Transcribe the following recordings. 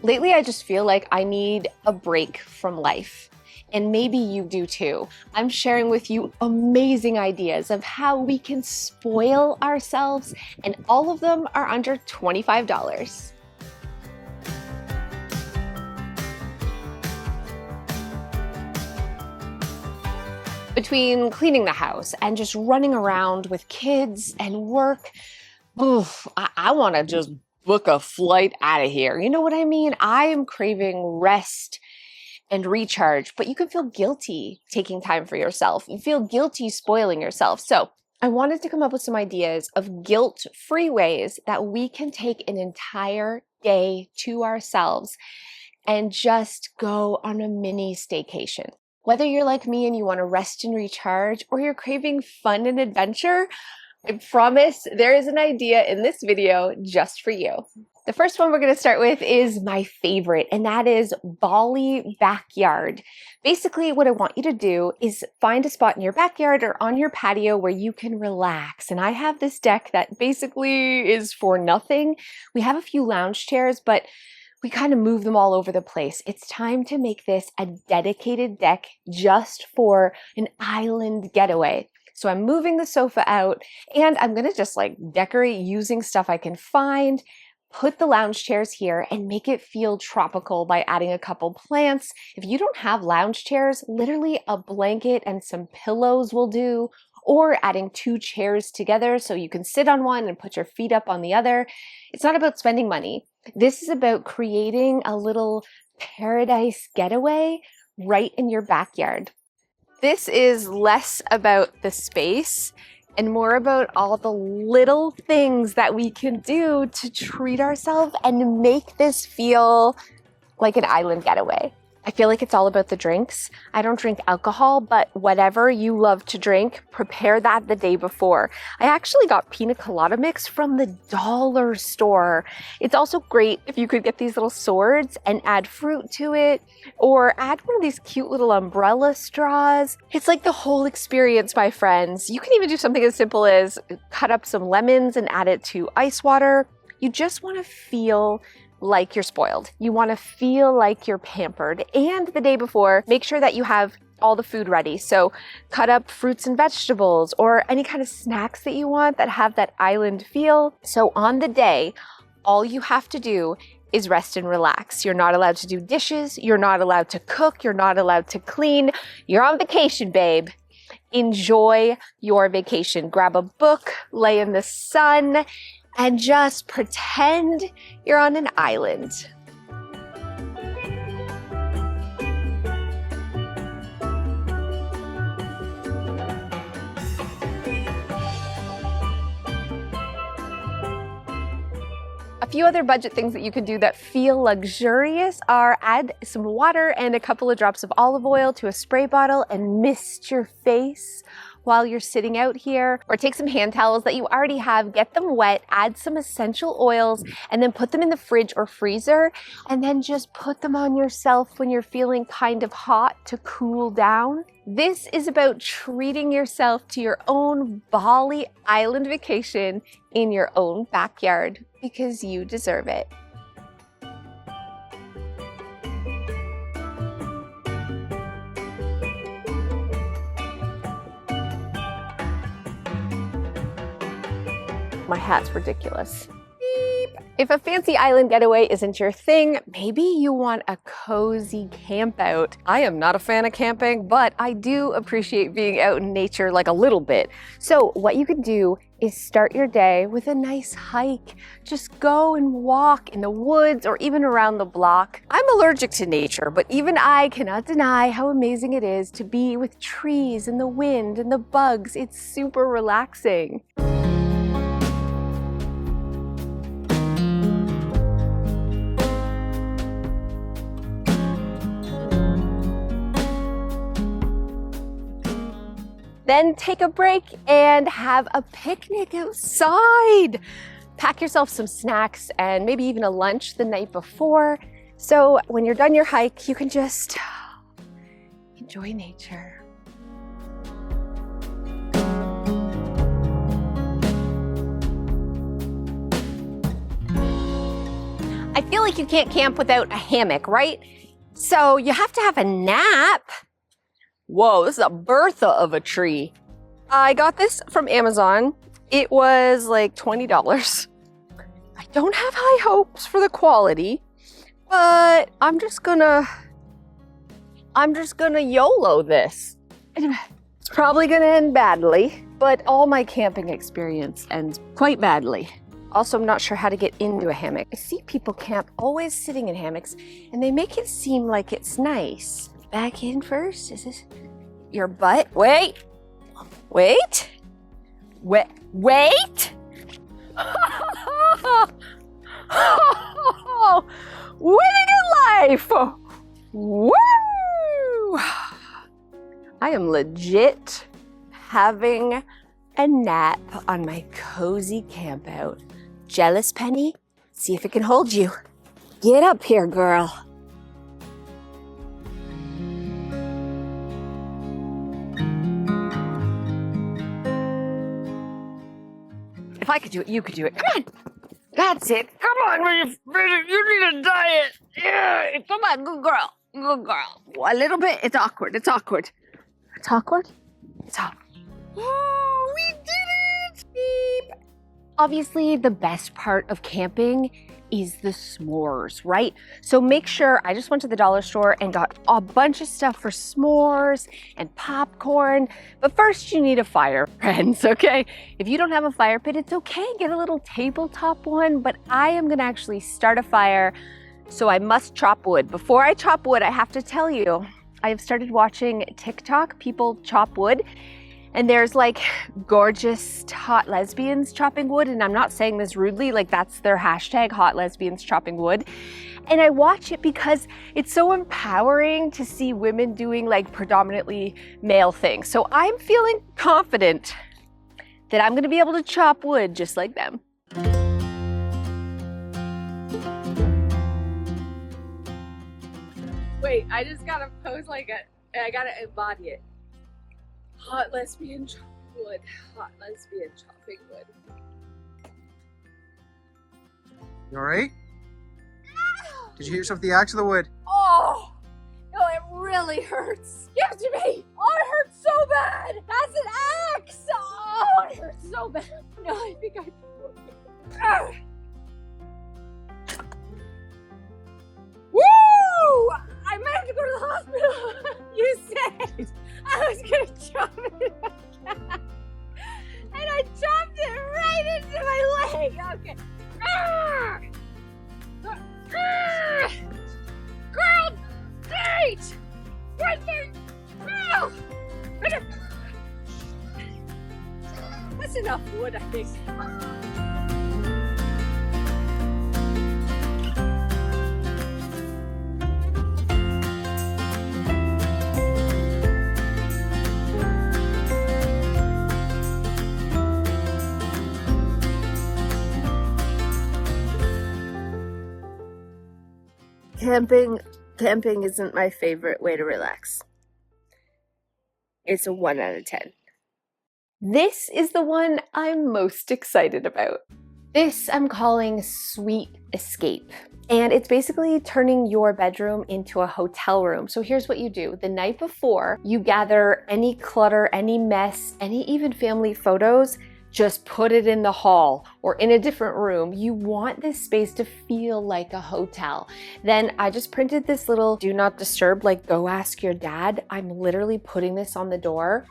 Lately, I just feel like I need a break from life. And maybe you do too. I'm sharing with you amazing ideas of how we can spoil ourselves, and all of them are under $25. Between cleaning the house and just running around with kids and work, oof, I want to just book a flight out of here. You know what I mean? I am craving rest and recharge, but you can feel guilty taking time for yourself and feel guilty spoiling yourself. So I wanted to come up with some ideas of guilt-free ways that we can take an entire day to ourselves and just go on a mini staycation. Whether you're like me and you want to rest and recharge, or you're craving fun and adventure, I promise there is an idea in this video just for you. The first one we're going to start with is my favorite, and that is Bali Backyard. Basically, what I want you to do is find a spot in your backyard or on your patio where you can relax. And I have this deck that basically is for nothing. We have a few lounge chairs, but we kind of move them all over the place. It's time to make this a dedicated deck just for an island getaway. So I'm moving the sofa out, and I'm gonna just like decorate using stuff I can find, put the lounge chairs here, and make it feel tropical by adding a couple plants. If you don't have lounge chairs, literally a blanket and some pillows will do, or adding 2 chairs together so you can sit on one and put your feet up on the other. It's not about spending money. This is about creating a little paradise getaway right in your backyard. This is less about the space and more about all the little things that we can do to treat ourselves and make this feel like an island getaway. I feel like it's all about the drinks. I don't drink alcohol, but whatever you love to drink, prepare that the day before. I actually got pina colada mix from the dollar store. It's also great if you could get these little swords and add fruit to it, or add one of these cute little umbrella straws. It's like the whole experience, my friends. You can even do something as simple as cut up some lemons and add it to ice water. You just want to feel like you're spoiled. You want to feel like you're pampered. And the day before, make sure that you have all the food ready. So cut up fruits and vegetables or any kind of snacks that you want that have that island feel. So on the day, all you have to do is rest and relax. You're not allowed to do dishes. You're not allowed to cook. You're not allowed to clean. You're on vacation, babe. Enjoy your vacation. Grab a book, lay in the sun, and just pretend you're on an island. A few other budget things that you could do that feel luxurious are add some water and a couple of drops of olive oil to a spray bottle and mist your face while you're sitting out here, or take some hand towels that you already have, get them wet, add some essential oils, and then put them in the fridge or freezer, and then just put them on yourself when you're feeling kind of hot to cool down. This is about treating yourself to your own Bali island vacation in your own backyard, because you deserve it. My hat's ridiculous. Beep. If a fancy island getaway isn't your thing, maybe you want a cozy camp out. I am not a fan of camping, but I do appreciate being out in nature like a little bit. So what you can do is start your day with a nice hike. Just go and walk in the woods or even around the block. I'm allergic to nature, but even I cannot deny how amazing it is to be with trees and the wind and the bugs. It's super relaxing. Then take a break and have a picnic outside. Pack yourself some snacks and maybe even a lunch the night before. So when you're done your hike, you can just enjoy nature. I feel like you can't camp without a hammock, right? So you have to have a nap. Whoa, this is a Bertha of a tree. I got this from Amazon. It was like $20. I don't have high hopes for the quality, but I'm just gonna YOLO this. It's probably gonna end badly, but all my camping experience ends quite badly. Also, I'm not sure how to get into a hammock. I see people camp always sitting in hammocks, and they make it seem like it's nice. Back in first? Is this your butt? Wait! Wait! Wait! Wait! Winning in life! Woo! I am legit having a nap on my cozy campout. Jealous, Penny? See if it can hold you. Get up here, girl. If I could do it, you could do it. Come on. That's it. Come on, you need a diet. Yeah. Come on, good girl. Good girl. A little bit. It's awkward. It's awkward. It's awkward. It's awkward. Oh, we did it! Beep. Obviously, the best part of camping is the s'mores, right? So make sure, I just went to the dollar store and got a bunch of stuff for s'mores and popcorn. But first you need a fire, friends, okay? If you don't have a fire pit, it's okay, get a little tabletop one, but I am gonna actually start a fire, so I must chop wood. Before I chop wood, I have to tell you, I have started watching TikTok, people chop wood. And there's like gorgeous hot lesbians chopping wood. And I'm not saying this rudely, like that's their hashtag, hot lesbians chopping wood. And I watch it because it's so empowering to see women doing like predominantly male things. So I'm feeling confident that I'm gonna be able to chop wood just like them. Wait, I just gotta pose like I gotta embody it. Hot lesbian chopping wood. Hot lesbian chopping wood. You alright? Did you hear yourself the axe of the wood? Oh! No, it really hurts. Excuse me! Oh, it hurts so bad! That's an axe! Oh, it hurts so bad. No, I think I broke it. Ah. Woo! I might have to go to the hospital. You said I was gonna chop it in my cat. And I chopped it right into my leg. Okay. Ah! Ah! Girl, date! Right there! Oh! That's enough wood, I think. Camping isn't my favorite way to relax. It's a 1 out of 10. This is the one I'm most excited about. This I'm calling Sweet Escape. And it's basically turning your bedroom into a hotel room. So here's what you do. The night before, you gather any clutter, any mess, any even family photos, just put it in the hall or in a different room. You want this space to feel like a hotel. Then I just printed this little do not disturb, like go ask your dad. I'm literally putting this on the door.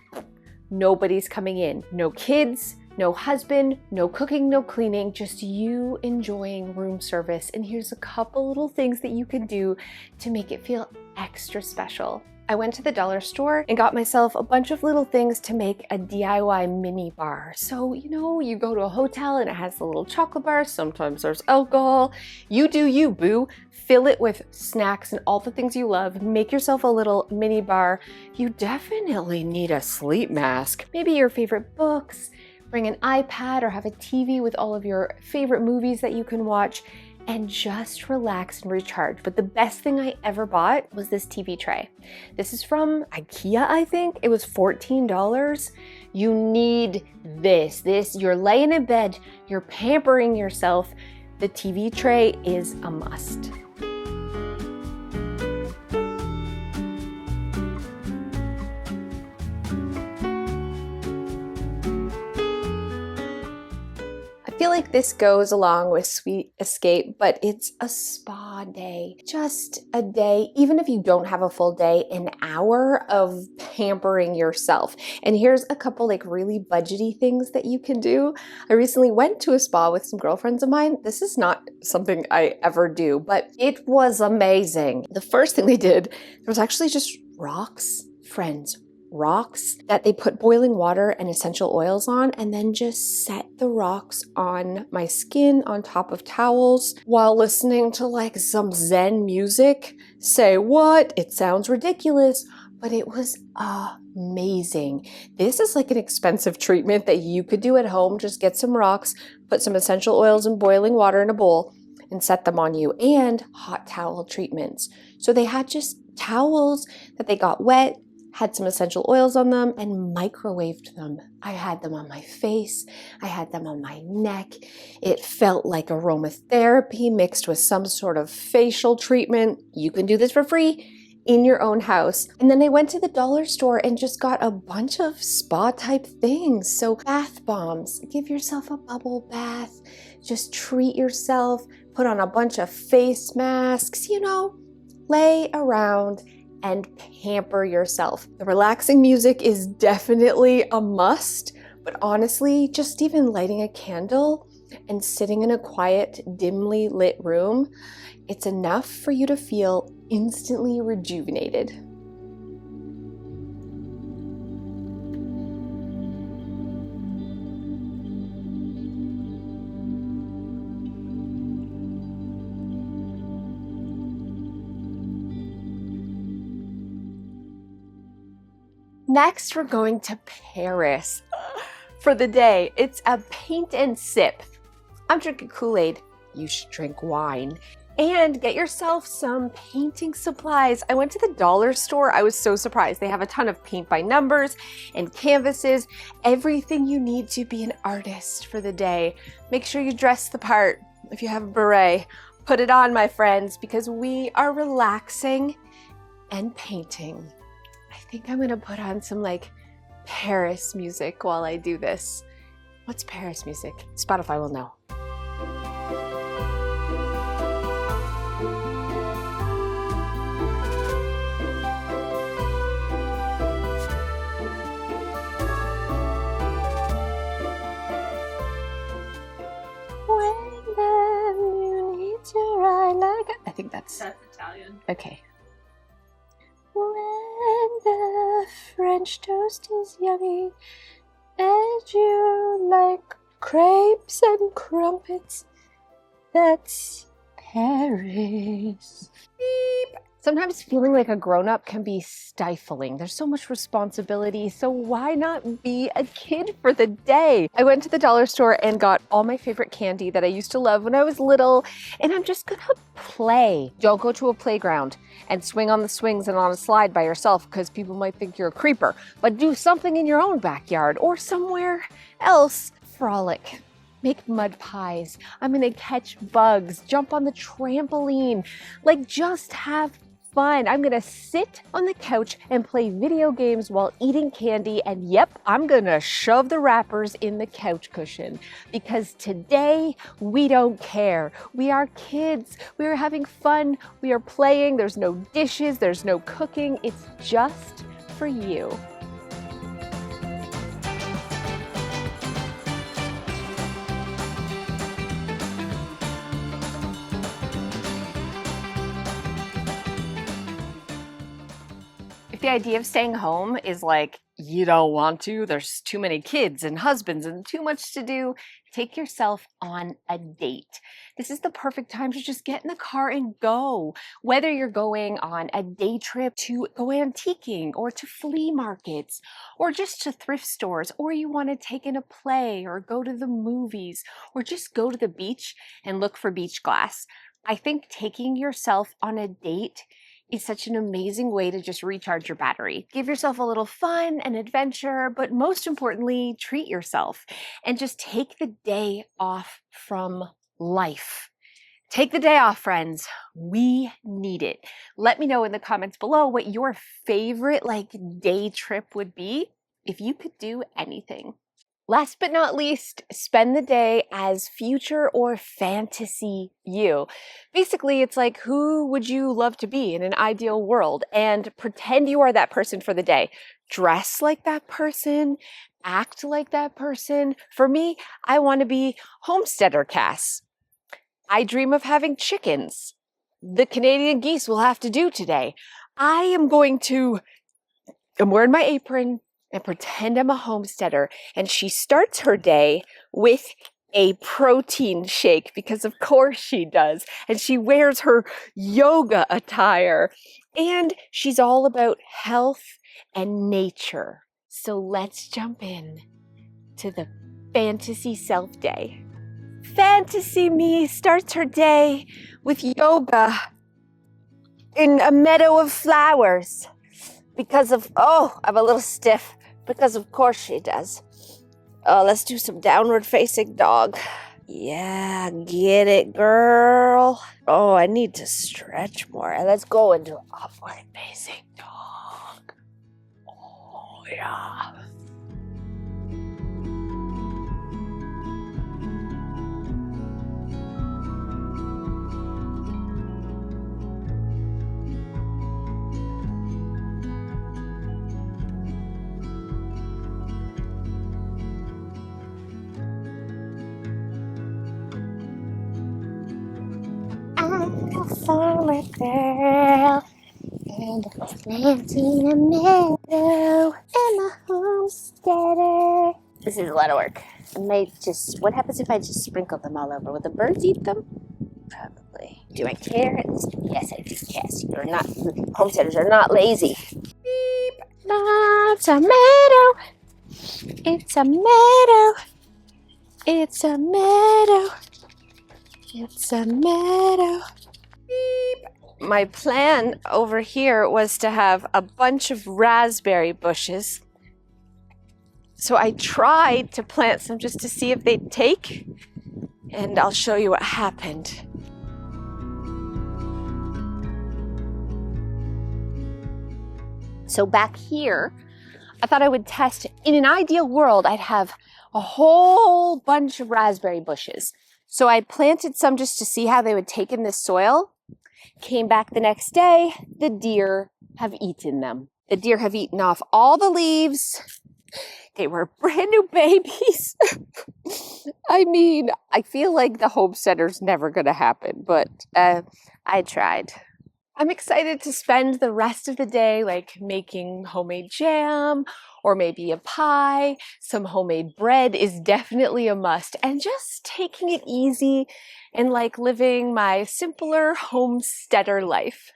Nobody's coming in. No kids, no husband, no cooking, no cleaning, just you enjoying room service. And here's a couple little things that you can do to make it feel extra special. I went to the dollar store and got myself a bunch of little things to make a DIY mini bar. So, you know, you go to a hotel and it has the little chocolate bar. Sometimes there's alcohol. You do you, boo. Fill it with snacks and all the things you love. Make yourself a little mini bar. You definitely need a sleep mask. Maybe your favorite books. Bring an iPad or have a TV with all of your favorite movies that you can watch. And just relax and recharge. But the best thing I ever bought was this TV tray. This is from IKEA, I think. It was $14. You need this. You're laying in bed, you're pampering yourself. the TV tray is a must. I feel like this goes along with Sweet Escape, but it's a spa day. Just a day, even if you don't have a full day, an hour of pampering yourself. And here's a couple like really budgety things that you can do. I recently went to a spa with some girlfriends of mine. This is not something I ever do, but it was amazing. The first thing they did, there was actually just rocks, friends. Rocks that they put boiling water and essential oils on, and then just set the rocks on my skin on top of towels while listening to like some Zen music. Say what? It sounds ridiculous, but it was amazing. This is like an expensive treatment that you could do at home. Just get some rocks, put some essential oils and boiling water in a bowl and set them on you, and hot towel treatments. So they had just towels that they got wet, had some essential oils on them, and microwaved them. I had them on my face. I had them on my neck. It felt like aromatherapy mixed with some sort of facial treatment. You can do this for free in your own house. And then I went to the dollar store and just got a bunch of spa type things. So bath bombs, give yourself a bubble bath, just treat yourself, put on a bunch of face masks, you know, lay around and pamper yourself. The relaxing music is definitely a must, but honestly, just even lighting a candle and sitting in a quiet, dimly lit room, it's enough for you to feel instantly rejuvenated. Next, we're going to Paris for the day. It's a paint and sip. I'm drinking Kool-Aid. You should drink wine. And get yourself some painting supplies. I went to the dollar store. I was so surprised. They have a ton of paint by numbers and canvases. Everything you need to be an artist for the day. Make sure you dress the part. If you have a beret, put it on, my friends, because we are relaxing and painting. I think I'm gonna put on some like Paris music while I do this. What's Paris music? Spotify will know. When you need to ride like I think that's Italian. okay. When the French toast is yummy and you like crepes and crumpets, that's Paris. Beep. Sometimes feeling like a grown-up can be stifling. There's so much responsibility, so why not be a kid for the day? I went to the dollar store and got all my favorite candy that I used to love when I was little, and I'm just gonna play. Don't go to a playground and swing on the swings and on a slide by yourself because people might think you're a creeper, but do something in your own backyard or somewhere else. Frolic. Make mud pies. I'm gonna catch bugs, jump on the trampoline, like just have fun. I'm gonna sit on the couch and play video games while eating candy, and yep, I'm gonna shove the wrappers in the couch cushion because today we don't care. We are kids. We are having fun. We are playing. There's no dishes. There's no cooking. It's just for you. The idea of staying home is like, you don't want to, there's too many kids and husbands and too much to do, take yourself on a date. This is the perfect time to just get in the car and go. Whether you're going on a day trip to go antiquing or to flea markets or just to thrift stores, or you want to take in a play or go to the movies or just go to the beach and look for beach glass. I think taking yourself on a date is such an amazing way to just recharge your battery. Give yourself a little fun and adventure, but most importantly, treat yourself and just take the day off from life. Take the day off, friends. We need it. Let me know in the comments below what your favorite day trip would be if you could do anything. Last but not least, spend the day as future or fantasy you. Basically, it's like, who would you love to be in an ideal world? And pretend you are that person for the day. Dress like that person, act like that person. For me, I want to be Homesteader Cass. I dream of having chickens. The Canadian geese will have to do today. I'm wearing my apron and pretend I'm a homesteader. And she starts her day with a protein shake because of course she does. And she wears her yoga attire. And she's all about health and nature. So let's jump in to the fantasy self day. Fantasy me starts her day with yoga in a meadow of flowers I'm a little stiff because of course she does. Let's do some downward facing dog. Yeah, get it, girl. Oh, I need to stretch more. Let's go into upward facing dog. Oh, yeah. I'm a farmer girl, and I'm planting a meadow. I'm a homesteader. This is a lot of work. What happens if I just sprinkle them all over? Will the birds eat them? Probably. Do I care? Yes, I do. Yes, homesteaders are not lazy. Beep. That's a meadow. It's a meadow. It's a meadow. It's a meadow. Beep. My plan over here was to have a bunch of raspberry bushes. So I tried to plant some just to see if they'd take, and I'll show you what happened. So back here, I thought I would test, in an ideal world, I'd have a whole bunch of raspberry bushes. So I planted some just to see how they would take in this soil. Came back the next day, the deer have eaten them. The deer have eaten off all the leaves. They were brand new babies. I mean, I feel like the homesteader's never gonna happen, but I tried. I'm excited to spend the rest of the day making homemade jam or maybe a pie. Some homemade bread is definitely a must, and just taking it easy and living my simpler homesteader life.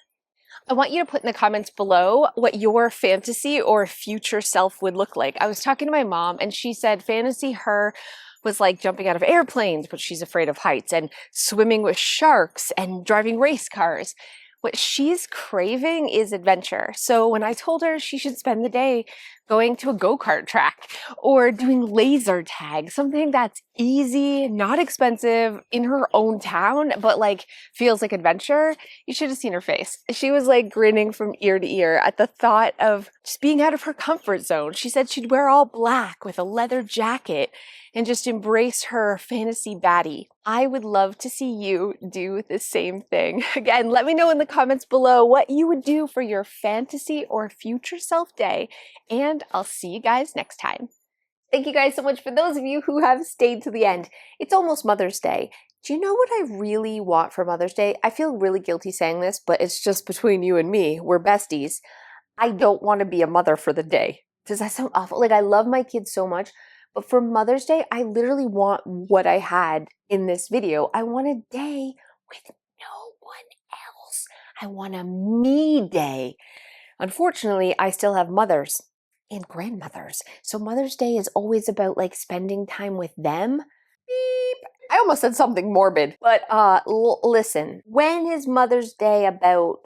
I want you to put in the comments below what your fantasy or future self would look like. I was talking to my mom and she said fantasy her was like jumping out of airplanes, but she's afraid of heights, and swimming with sharks and driving race cars. What she's craving is adventure. So when I told her she should spend the day going to a go-kart track or doing laser tag, something that's easy, not expensive, in her own town, but feels like adventure, you should have seen her face. She was grinning from ear to ear at the thought of just being out of her comfort zone. She said she'd wear all black with a leather jacket and just embrace her fantasy baddie. I would love to see you do the same thing. Again, let me know in the comments below what you would do for your fantasy or future self day, and I'll see you guys next time. Thank you guys so much for those of you who have stayed to the end. It's almost Mother's Day. Do you know what I really want for Mother's Day? I feel really guilty saying this, but it's just between you and me. We're besties. I don't want to be a mother for the day. Does that sound awful? I love my kids so much. But for Mother's Day, I literally want what I had in this video. I want a day with no one else. I want a me day. Unfortunately, I still have mothers and grandmothers. So Mother's Day is always about spending time with them. Beep. I almost said something morbid, but listen, when is Mother's Day about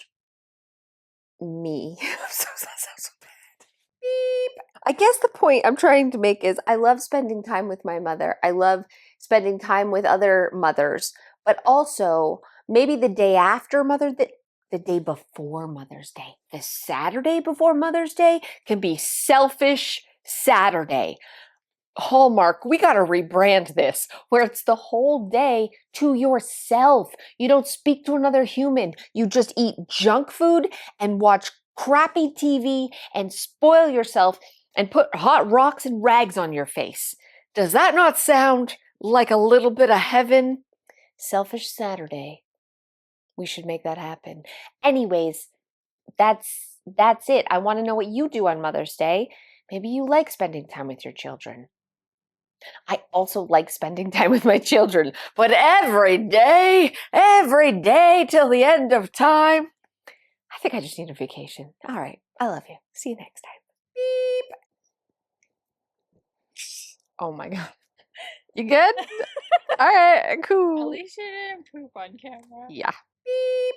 me? That sounds so bad. Beep. I guess the point I'm trying to make is I love spending time with my mother. I love spending time with other mothers, but also maybe the day after the day before Mother's Day. The Saturday before Mother's Day can be Selfish Saturday. Hallmark, we got to rebrand this where it's the whole day to yourself. You don't speak to another human. You just eat junk food and watch crappy TV and spoil yourself and put hot rocks and rags on your face. Does that not sound like a little bit of heaven? Selfish Saturday. We should make that happen. Anyways, that's it. I want to know what you do on Mother's Day. Maybe you like spending time with your children. I also like spending time with my children, but every day till the end of time. I think I just need a vacation. All right. I love you. See you next time. Beep. Oh my God. You good? All right. Cool. At least you didn't poop on camera. Yeah. Beep.